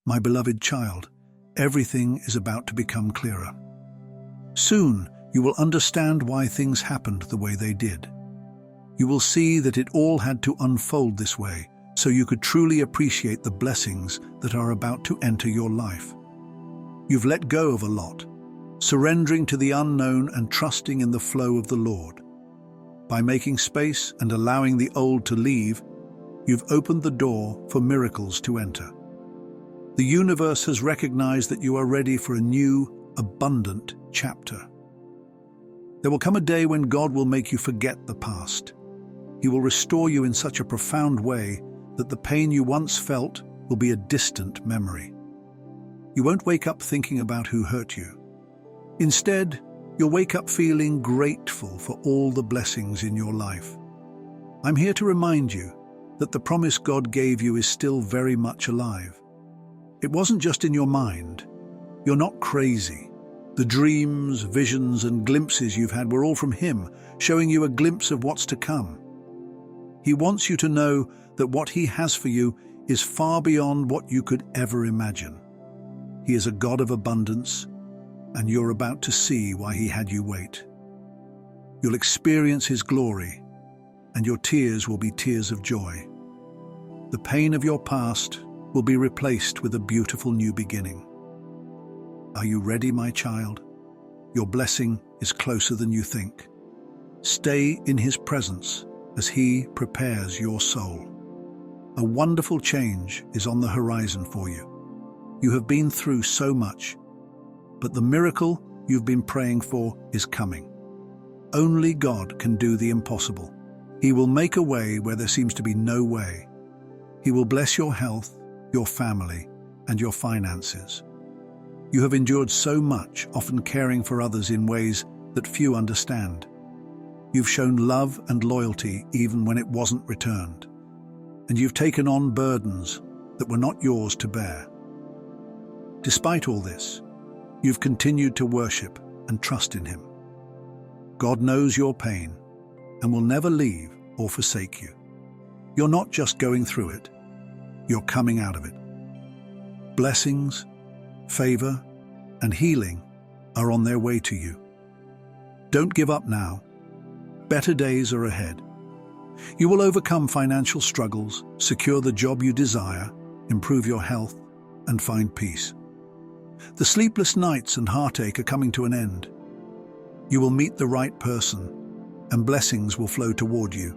My beloved child, everything is about to become clearer. Soon, you will understand why things happened the way they did. You will see that it all had to unfold this way, so you could truly appreciate the blessings that are about to enter your life. You've let go of a lot, surrendering to the unknown and trusting in the flow of the Lord. By making space and allowing the old to leave, you've opened the door for miracles to enter. The universe has recognized that you are ready for a new, abundant chapter. There will come a day when God will make you forget the past. He will restore you in such a profound way that the pain you once felt will be a distant memory. You won't wake up thinking about who hurt you. Instead, you'll wake up feeling grateful for all the blessings in your life. I'm here to remind you that the promise God gave you is still very much alive. It wasn't just in your mind. You're not crazy. The dreams, visions, and glimpses you've had were all from Him, showing you a glimpse of what's to come. He wants you to know that what He has for you is far beyond what you could ever imagine. He is a God of abundance, and you're about to see why He had you wait. You'll experience His glory, and your tears will be tears of joy. The pain of your past will be replaced with a beautiful new beginning. Are you ready, my child? Your blessing is closer than you think. Stay in His presence as He prepares your soul. A wonderful change is on the horizon for you. You have been through so much, but the miracle you've been praying for is coming. Only God can do the impossible. He will make a way where there seems to be no way. He will bless your health, your family, and your finances. You have endured so much, often caring for others in ways that few understand. You've shown love and loyalty even when it wasn't returned. And you've taken on burdens that were not yours to bear. Despite all this, you've continued to worship and trust in Him. God knows your pain and will never leave or forsake you. You're not just going through it, you're coming out of it. Blessings, favor, and healing are on their way to you. Don't give up now. Better days are ahead. You will overcome financial struggles, secure the job you desire, improve your health, and find peace. The sleepless nights and heartache are coming to an end. You will meet the right person, and blessings will flow toward you.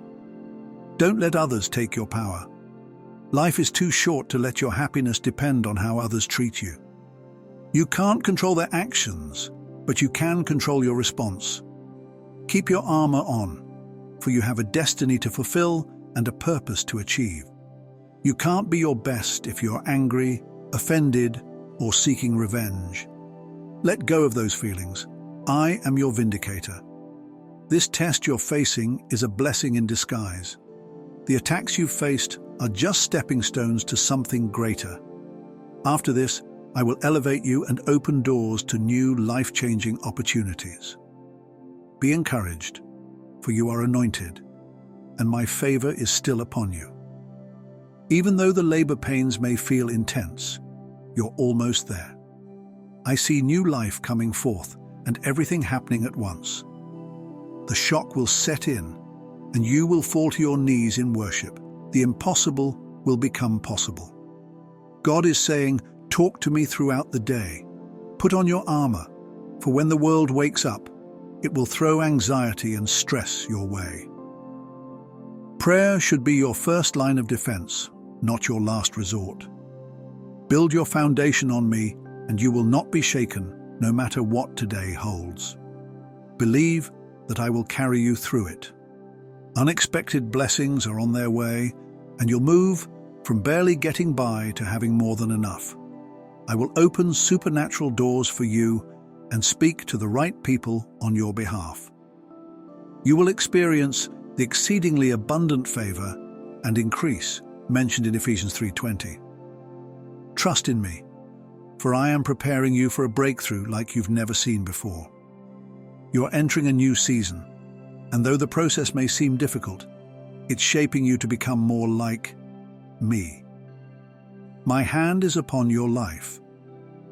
Don't let others take your power. Life is too short to let your happiness depend on how others treat you. You can't control their actions, but you can control your response. Keep your armor on, for you have a destiny to fulfill and a purpose to achieve. You can't be your best if you're angry, offended, or seeking revenge. Let go of those feelings. I am your vindicator. This test you're facing is a blessing in disguise. The attacks you've faced are just stepping stones to something greater. After this, I will elevate you and open doors to new life-changing opportunities. Be encouraged, for you are anointed, and my favor is still upon you. Even though the labor pains may feel intense, you're almost there. I see new life coming forth and everything happening at once. The shock will set in, and you will fall to your knees in worship. The impossible will become possible. God is saying, talk to me throughout the day. Put on your armor, for when the world wakes up, it will throw anxiety and stress your way. Prayer should be your first line of defense, not your last resort. Build your foundation on me, and you will not be shaken, no matter what today holds. Believe that I will carry you through it. Unexpected blessings are on their way, and you'll move from barely getting by to having more than enough. I will open supernatural doors for you and speak to the right people on your behalf. You will experience the exceedingly abundant favor and increase mentioned in Ephesians 3:20. Trust in me, for I am preparing you for a breakthrough like you've never seen before. You're entering a new season, and though the process may seem difficult, it's shaping you to become more like me. My hand is upon your life,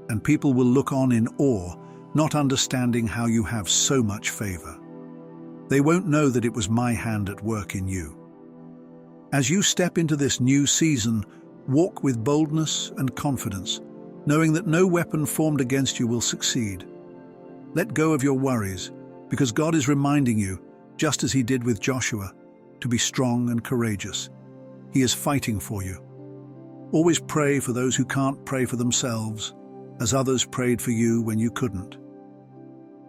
and people will look on in awe, not understanding how you have so much favor. They won't know that it was my hand at work in you. As you step into this new season, walk with boldness and confidence, knowing that no weapon formed against you will succeed. Let go of your worries, because God is reminding you, just as He did with Joshua, to be strong and courageous. He is fighting for you. Always pray for those who can't pray for themselves, as others prayed for you when you couldn't.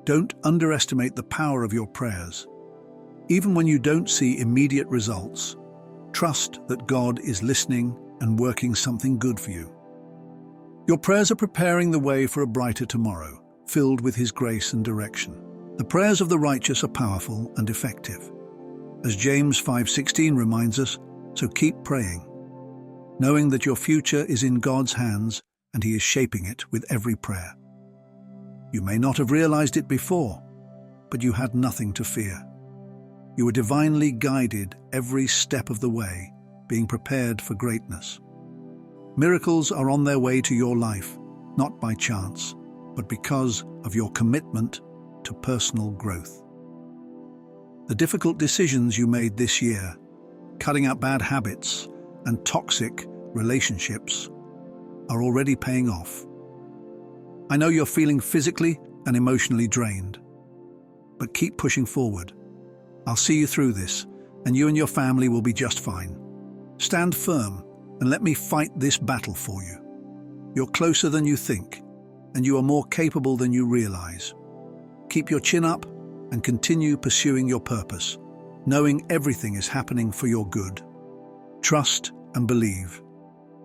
Don't underestimate the power of your prayers. Even when you don't see immediate results, trust that God is listening and working something good for you. Your prayers are preparing the way for a brighter tomorrow, filled with His grace and direction. The prayers of the righteous are powerful and effective. As James 5:16 reminds us, so keep praying, knowing that your future is in God's hands and He is shaping it with every prayer. You may not have realized it before, but you had nothing to fear. You were divinely guided every step of the way, being prepared for greatness. Miracles are on their way to your life, not by chance, but because of your commitment to personal growth. The difficult decisions you made this year, cutting out bad habits and toxic relationships, are already paying off. I know you're feeling physically and emotionally drained, but keep pushing forward. I'll see you through this, and you and your family will be just fine. Stand firm and let me fight this battle for you. You're closer than you think, and you are more capable than you realize. Keep your chin up and continue pursuing your purpose, knowing everything is happening for your good. Trust and believe.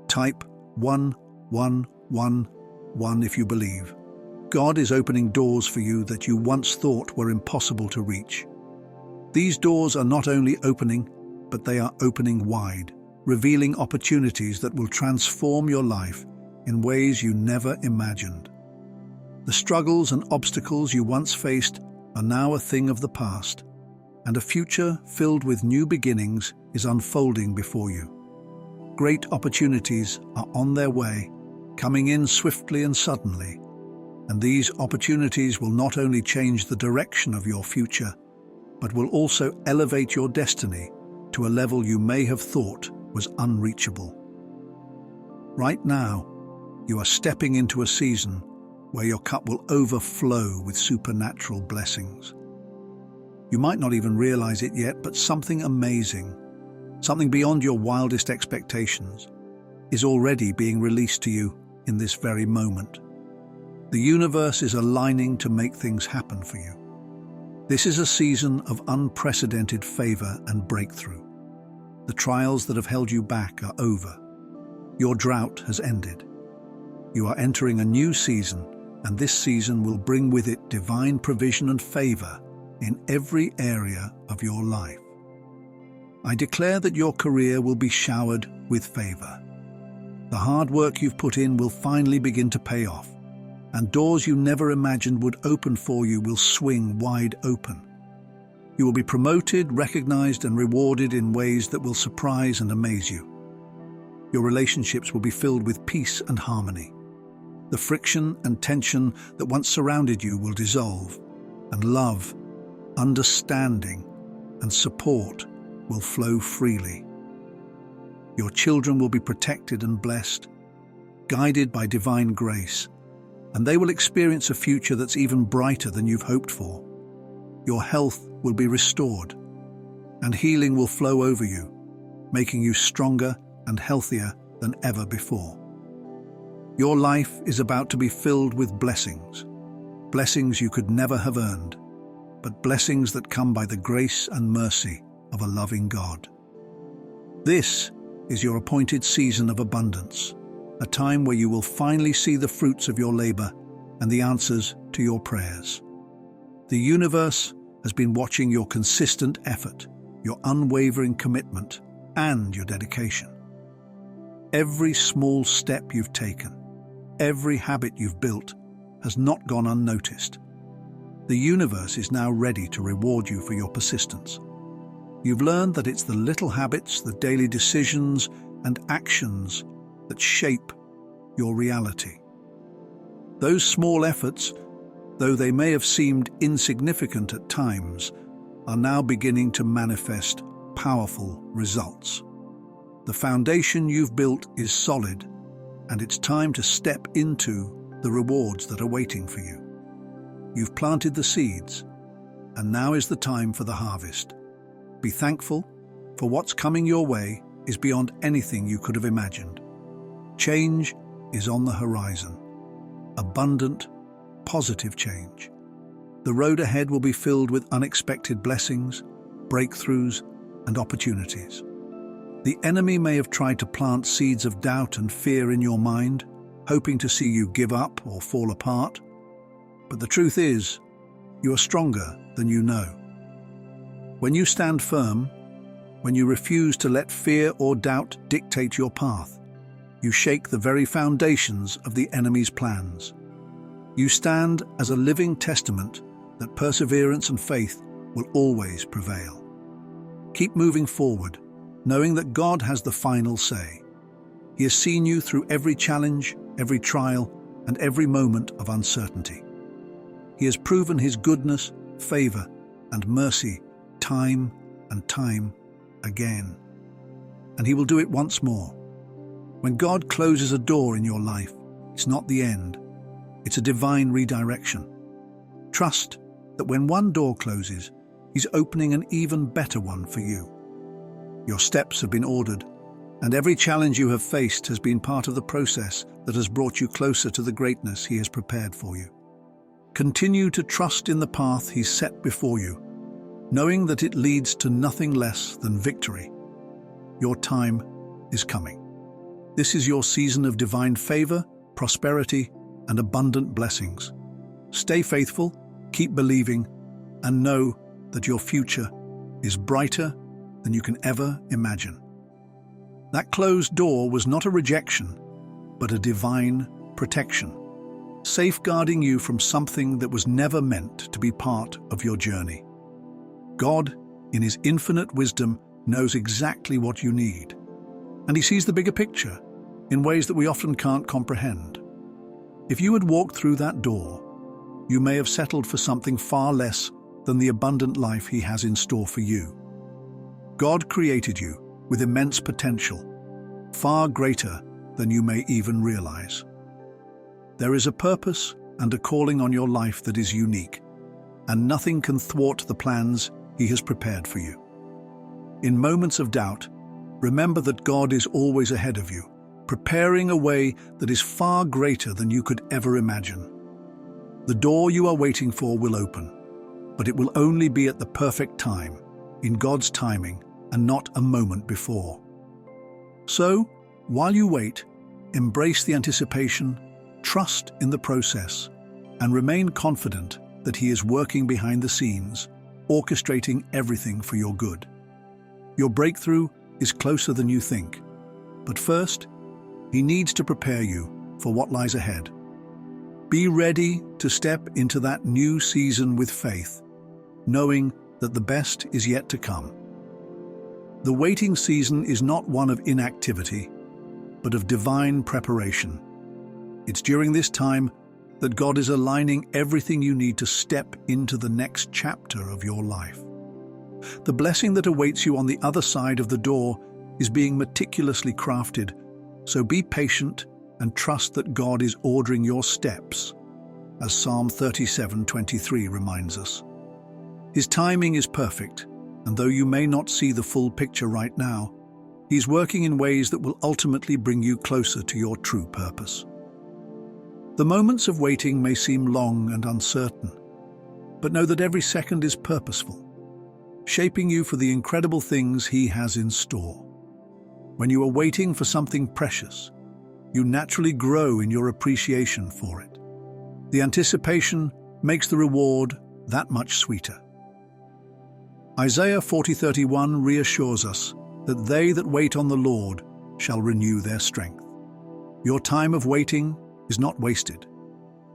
Type 1111 if you believe. God is opening doors for you that you once thought were impossible to reach. These doors are not only opening, but they are opening wide, revealing opportunities that will transform your life in ways you never imagined. The struggles and obstacles you once faced are now a thing of the past, and a future filled with new beginnings is unfolding before you. Great opportunities are on their way, coming in swiftly and suddenly, and these opportunities will not only change the direction of your future, but will also elevate your destiny to a level you may have thought was unreachable. Right now, you are stepping into a season where your cup will overflow with supernatural blessings. You might not even realize it yet, but something amazing, something beyond your wildest expectations, is already being released to you in this very moment. The universe is aligning to make things happen for you. This is a season of unprecedented favor and breakthrough. The trials that have held you back are over. Your drought has ended. You are entering a new season, and this season will bring with it divine provision and favor in every area of your life. I declare that your career will be showered with favor. The hard work you've put in will finally begin to pay off, and doors you never imagined would open for you will swing wide open. You will be promoted, recognized, and rewarded in ways that will surprise and amaze you. Your relationships will be filled with peace and harmony. The friction and tension that once surrounded you will dissolve, and love, understanding, and support will flow freely. Your children will be protected and blessed, guided by divine grace, and they will experience a future that's even brighter than you've hoped for. Your health will be restored, and healing will flow over you, making you stronger and healthier than ever before. Your life is about to be filled with blessings, blessings you could never have earned, but blessings that come by the grace and mercy of a loving God. This is your appointed season of abundance, a time where you will finally see the fruits of your labor and the answers to your prayers. The universe has been watching your consistent effort, your unwavering commitment, and your dedication. Every small step you've taken, every habit you've built, has not gone unnoticed. The universe is now ready to reward you for your persistence. You've learned that it's the little habits, the daily decisions, and actions that shape your reality. Those small efforts, though they may have seemed insignificant at times, are now beginning to manifest powerful results. The foundation you've built is solid, and it's time to step into the rewards that are waiting for you. You've planted the seeds, and now is the time for the harvest. Be thankful, for what's coming your way is beyond anything you could have imagined. Change is on the horizon. Abundant, positive change. The road ahead will be filled with unexpected blessings, breakthroughs, and opportunities. The enemy may have tried to plant seeds of doubt and fear in your mind, hoping to see you give up or fall apart. But the truth is, you are stronger than you know. When you stand firm, when you refuse to let fear or doubt dictate your path, you shake the very foundations of the enemy's plans. You stand as a living testament that perseverance and faith will always prevail. Keep moving forward, knowing that God has the final say. He has seen you through every challenge, every trial, and every moment of uncertainty. He has proven His goodness, favor, and mercy time and time again. And He will do it once more. When God closes a door in your life, it's not the end. It's a divine redirection. Trust that when one door closes, He's opening an even better one for you. Your steps have been ordered, and every challenge you have faced has been part of the process that has brought you closer to the greatness He has prepared for you. Continue to trust in the path He's set before you, knowing that it leads to nothing less than victory. Your time is coming. This is your season of divine favor, prosperity, and abundant blessings. Stay faithful, keep believing, and know that your future is brighter than you can ever imagine. That closed door was not a rejection, but a divine protection, safeguarding you from something that was never meant to be part of your journey. God, in His infinite wisdom, knows exactly what you need, and He sees the bigger picture in ways that we often can't comprehend. If you had walked through that door, you may have settled for something far less than the abundant life He has in store for you. God created you with immense potential, far greater than you may even realize. There is a purpose and a calling on your life that is unique, and nothing can thwart the plans He has prepared for you. In moments of doubt, remember that God is always ahead of you, preparing a way that is far greater than you could ever imagine. The door you are waiting for will open, but it will only be at the perfect time, in God's timing, and not a moment before. So, while you wait, embrace the anticipation, trust in the process, and remain confident that He is working behind the scenes, orchestrating everything for your good. Your breakthrough is closer than you think, but first, He needs to prepare you for what lies ahead. Be ready to step into that new season with faith, knowing that the best is yet to come. The waiting season is not one of inactivity, but of divine preparation. It's during this time that God is aligning everything you need to step into the next chapter of your life. The blessing that awaits you on the other side of the door is being meticulously crafted, so be patient and trust that God is ordering your steps, as Psalm 37:23 reminds us. His timing is perfect, and though you may not see the full picture right now, He's working in ways that will ultimately bring you closer to your true purpose. The moments of waiting may seem long and uncertain, but know that every second is purposeful, shaping you for the incredible things He has in store. When you are waiting for something precious, you naturally grow in your appreciation for it. The anticipation makes the reward that much sweeter. Isaiah 40:31 reassures us that they that wait on the Lord shall renew their strength. Your time of waiting is not wasted.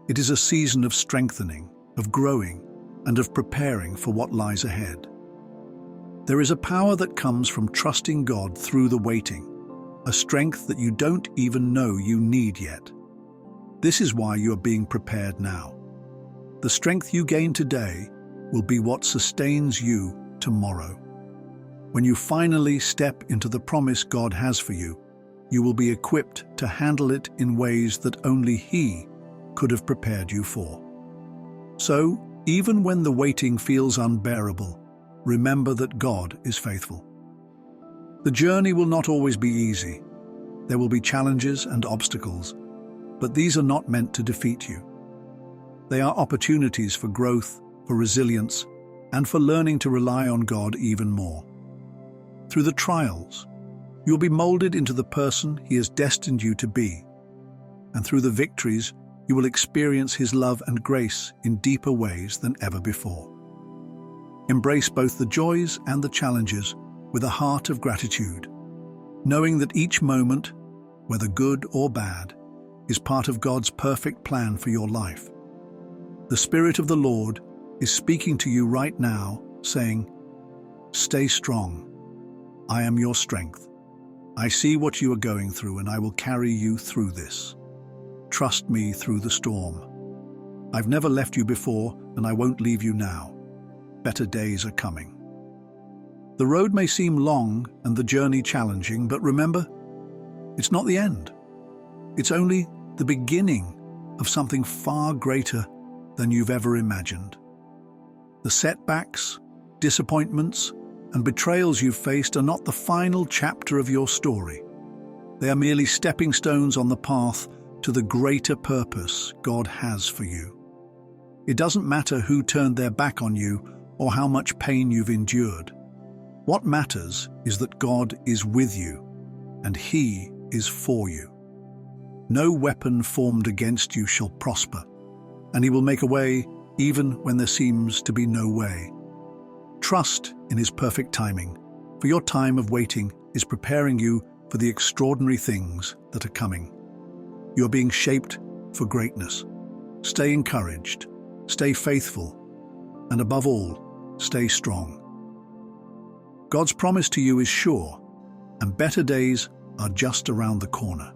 It is a season of strengthening, of growing, and of preparing for what lies ahead. There is a power that comes from trusting God through the waiting, a strength that you don't even know you need yet. This is why you are being prepared now. The strength you gain today will be what sustains you tomorrow. When you finally step into the promise God has for you, you will be equipped to handle it in ways that only He could have prepared you for. So, even when the waiting feels unbearable, remember that God is faithful. The journey will not always be easy. There will be challenges and obstacles, but these are not meant to defeat you. They are opportunities for growth, for resilience, and for learning to rely on God even more. Through the trials, you'll be molded into the person He has destined you to be. And through the victories, you will experience His love and grace in deeper ways than ever before. Embrace both the joys and the challenges with a heart of gratitude, knowing that each moment, whether good or bad, is part of God's perfect plan for your life. The Spirit of the Lord is speaking to you right now, saying, "Stay strong. I am your strength. I see what you are going through, and I will carry you through this. Trust me through the storm. I've never left you before, and I won't leave you now. Better days are coming." The road may seem long and the journey challenging, but remember, it's not the end. It's only the beginning of something far greater than you've ever imagined. The setbacks, disappointments, and betrayals you've faced are not the final chapter of your story. They are merely stepping stones on the path to the greater purpose God has for you. It doesn't matter who turned their back on you or how much pain you've endured. What matters is that God is with you, and He is for you. No weapon formed against you shall prosper, and He will make a way even when there seems to be no way. Trust in His perfect timing, for your time of waiting is preparing you for the extraordinary things that are coming. You are being shaped for greatness. Stay encouraged, stay faithful, and above all, stay strong. God's promise to you is sure, and better days are just around the corner.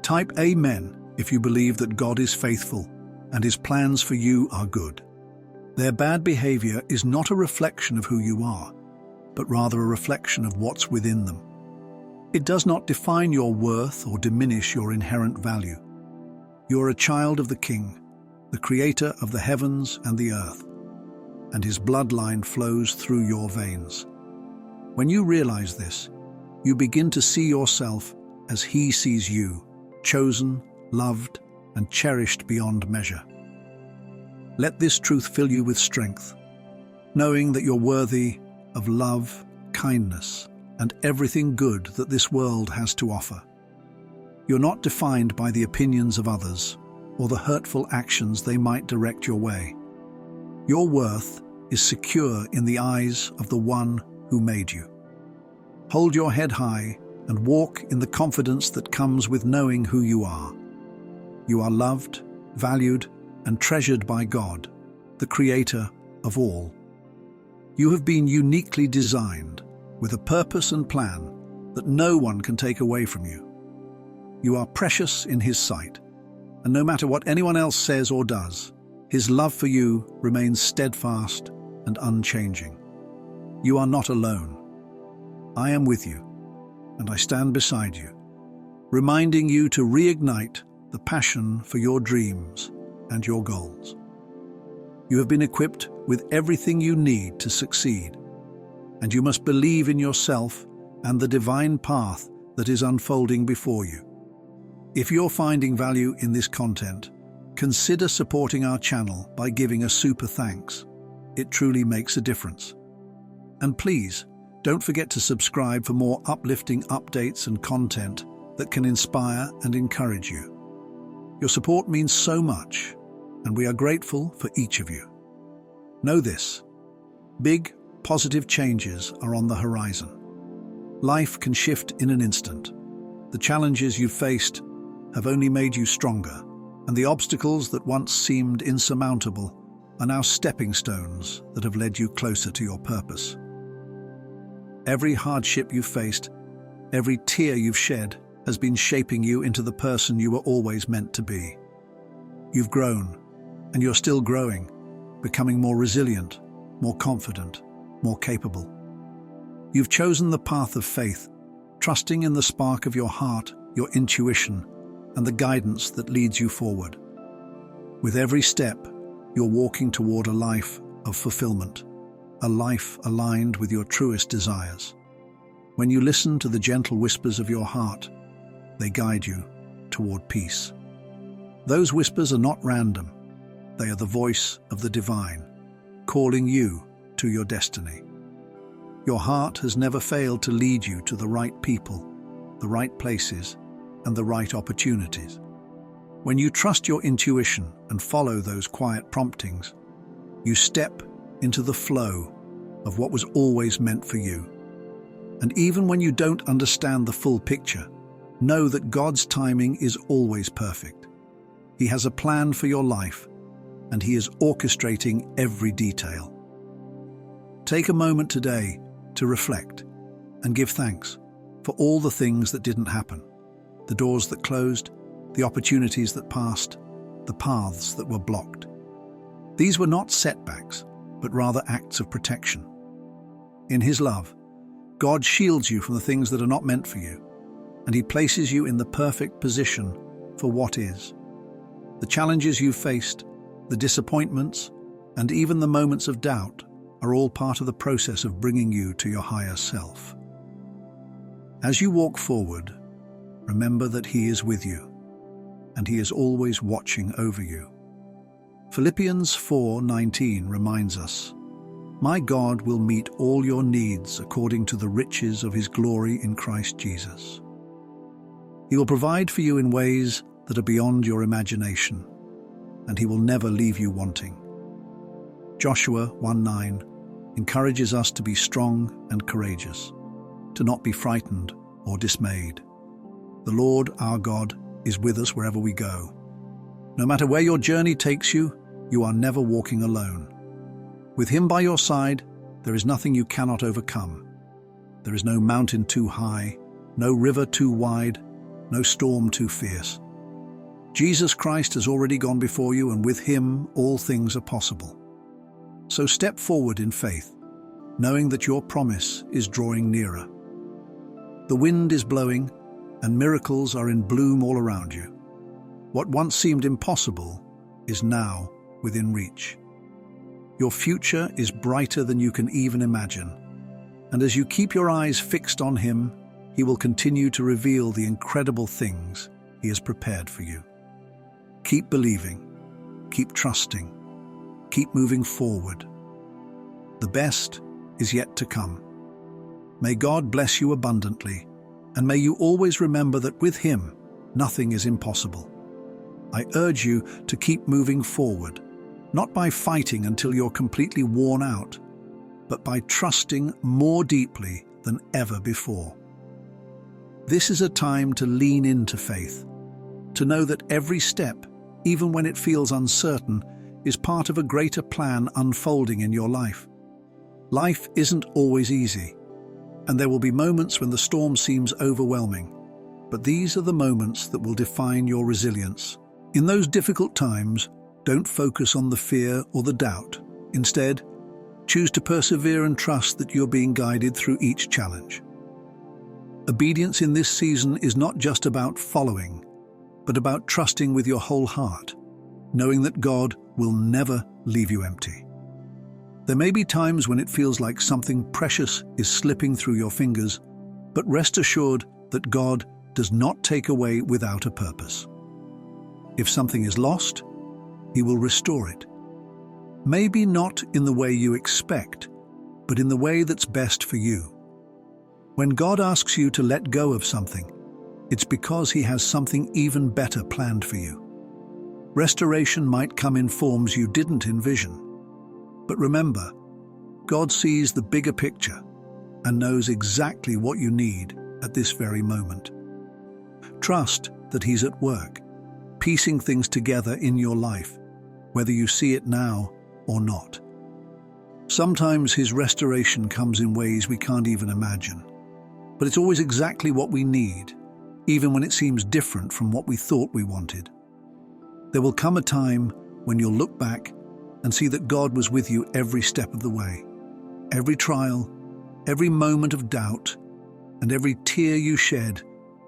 Type Amen if you believe that God is faithful and His plans for you are good. Their bad behavior is not a reflection of who you are, but rather a reflection of what's within them. It does not define your worth or diminish your inherent value. You are a child of the King, the Creator of the heavens and the earth, and His bloodline flows through your veins. When you realize this, you begin to see yourself as He sees you, chosen, loved, and cherished beyond measure. Let this truth fill you with strength, knowing that you're worthy of love, kindness, and everything good that this world has to offer. You're not defined by the opinions of others or the hurtful actions they might direct your way. Your worth is secure in the eyes of the One who made you. Hold your head high and walk in the confidence that comes with knowing who you are. You are loved, valued, and treasured by God, the Creator of all. You have been uniquely designed with a purpose and plan that no one can take away from you. You are precious in His sight, and no matter what anyone else says or does, His love for you remains steadfast and unchanging. You are not alone. I am with you, and I stand beside you, reminding you to reignite the passion for your dreams and your goals. You have been equipped with everything you need to succeed, and you must believe in yourself and the divine path that is unfolding before you. If you're finding value in this content, consider supporting our channel by giving a super thanks. It truly makes a difference. And please, don't forget to subscribe for more uplifting updates and content that can inspire and encourage you. Your support means so much, and we are grateful for each of you. Know this: big, positive changes are on the horizon. Life can shift in an instant. The challenges you've faced have only made you stronger, and the obstacles that once seemed insurmountable are now stepping stones that have led you closer to your purpose. Every hardship you faced, Every tear you've shed has been shaping you into the person you were always meant to be. You've grown, and you're still growing, becoming more resilient, more confident, more capable. You've chosen the path of faith, trusting in the spark of your heart, your intuition, and the guidance that leads you forward. With every step, you're walking toward a life of fulfillment, a life aligned with your truest desires. When you listen to the gentle whispers of your heart, they guide you toward peace. Those whispers are not random. They are the voice of the divine, calling you to your destiny. Your heart has never failed to lead you to the right people, the right places, and the right opportunities. When you trust your intuition and follow those quiet promptings, you step into the flow of what was always meant for you. And even when you don't understand the full picture, know that God's timing is always perfect. He has a plan for your life, and He is orchestrating every detail. Take a moment today to reflect and give thanks for all the things that didn't happen, the doors that closed, the opportunities that passed, the paths that were blocked. These were not setbacks, but rather acts of protection. In His love, God shields you from the things that are not meant for you, and He places you in the perfect position for what is. The challenges you've faced, the disappointments, and even the moments of doubt are all part of the process of bringing you to your higher self. As you walk forward, remember that He is with you, and He is always watching over you. Philippians 4:19 reminds us, "My God will meet all your needs according to the riches of His glory in Christ Jesus." He will provide for you in ways that are beyond your imagination, and He will never leave you wanting. Joshua 1:9 encourages us to be strong and courageous, to not be frightened or dismayed. The Lord our God is with us wherever we go. No matter where your journey takes you, you are never walking alone. With Him by your side, there is nothing you cannot overcome. There is no mountain too high, no river too wide, no storm too fierce. Jesus Christ has already gone before you, and with Him all things are possible. So step forward in faith, knowing that your promise is drawing nearer. The wind is blowing, and miracles are in bloom all around you. What once seemed impossible is now within reach. Your future is brighter than you can even imagine, and as you keep your eyes fixed on Him, He will continue to reveal the incredible things He has prepared for you. Keep believing, keep trusting, keep moving forward. The best is yet to come. May God bless you abundantly, and may you always remember that with Him, nothing is impossible. I urge you to keep moving forward, not by fighting until you're completely worn out, but by trusting more deeply than ever before. This is a time to lean into faith, to know that every step, even when it feels uncertain, is part of a greater plan unfolding in your life. Life isn't always easy, and there will be moments when the storm seems overwhelming, but these are the moments that will define your resilience. In those difficult times, don't focus on the fear or the doubt. Instead, choose to persevere and trust that you're being guided through each challenge. Obedience in this season is not just about following, but about trusting with your whole heart, knowing that God will never leave you empty. There may be times when it feels like something precious is slipping through your fingers, but rest assured that God does not take away without a purpose. If something is lost, He will restore it. Maybe not in the way you expect, but in the way that's best for you. When God asks you to let go of something, it's because He has something even better planned for you. Restoration might come in forms you didn't envision. But remember, God sees the bigger picture and knows exactly what you need at this very moment. Trust that He's at work, piecing things together in your life, whether you see it now or not. Sometimes His restoration comes in ways we can't even imagine. but it's always exactly what we need, even when it seems different from what we thought we wanted. There will come a time when you'll look back and see that God was with you every step of the way. Every trial, every moment of doubt, and every tear you shed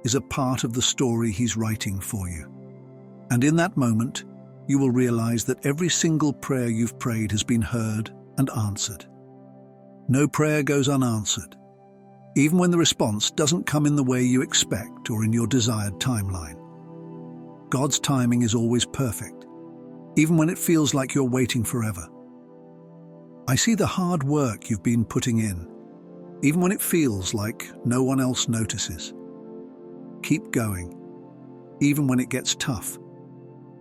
is a part of the story He's writing for you. And in that moment, you will realize that every single prayer you've prayed has been heard and answered. No prayer goes unanswered, even when the response doesn't come in the way you expect or in your desired timeline. God's timing is always perfect, even when it feels like you're waiting forever. I see the hard work you've been putting in, even when it feels like no one else notices. Keep going, even when it gets tough.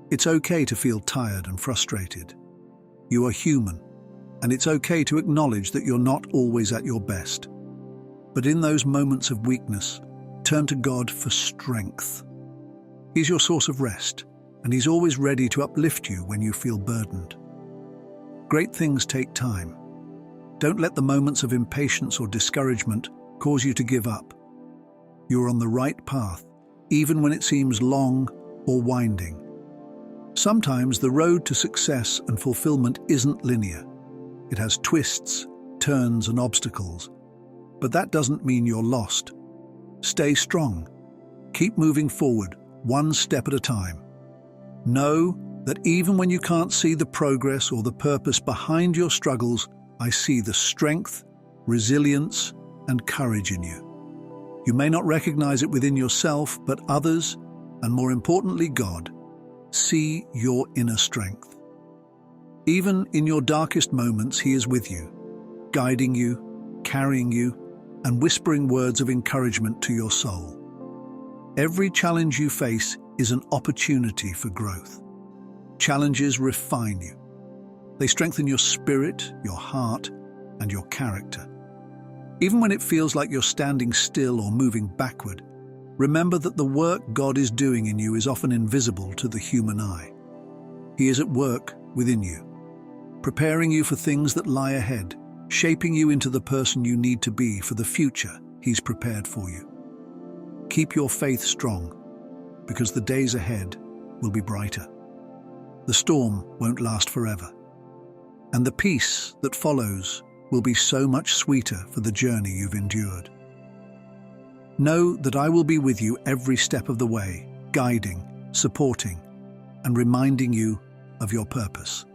It's okay to feel tired and frustrated. You are human, and it's okay to acknowledge that you're not always at your best. But in those moments of weakness, turn to God for strength. He's your source of rest, and He's always ready to uplift you when you feel burdened. Great things take time. Don't let the moments of impatience or discouragement cause you to give up. You're on the right path, even when it seems long or winding. Sometimes the road to success and fulfillment isn't linear. It has twists, turns, and obstacles. But that doesn't mean you're lost. Stay strong. Keep moving forward, one step at a time. Know that even when you can't see the progress or the purpose behind your struggles, I see the strength, resilience, and courage in you. You may not recognize it within yourself, but others, and more importantly God, see your inner strength. Even in your darkest moments, He is with you, guiding you, carrying you, and whispering words of encouragement to your soul. Every challenge you face is an opportunity for growth. Challenges refine you. They strengthen your spirit, your heart, and your character. Even when it feels like you're standing still or moving backward, remember that the work God is doing in you is often invisible to the human eye. He is at work within you, preparing you for things that lie ahead, shaping you into the person you need to be for the future He's prepared for you. Keep your faith strong, because the days ahead will be brighter. The storm won't last forever, and the peace that follows will be so much sweeter for the journey you've endured. Know that I will be with you every step of the way, guiding, supporting, and reminding you of your purpose.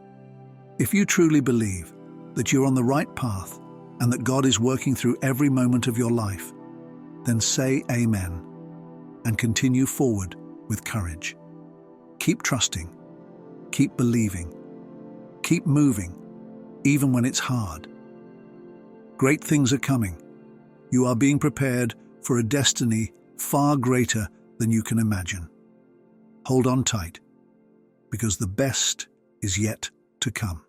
If you truly believe that you're on the right path and that God is working through every moment of your life, then say Amen and continue forward with courage. Keep trusting, keep believing, keep moving, even when it's hard. Great things are coming. You are being prepared for a destiny far greater than you can imagine. Hold on tight, because the best is yet to come.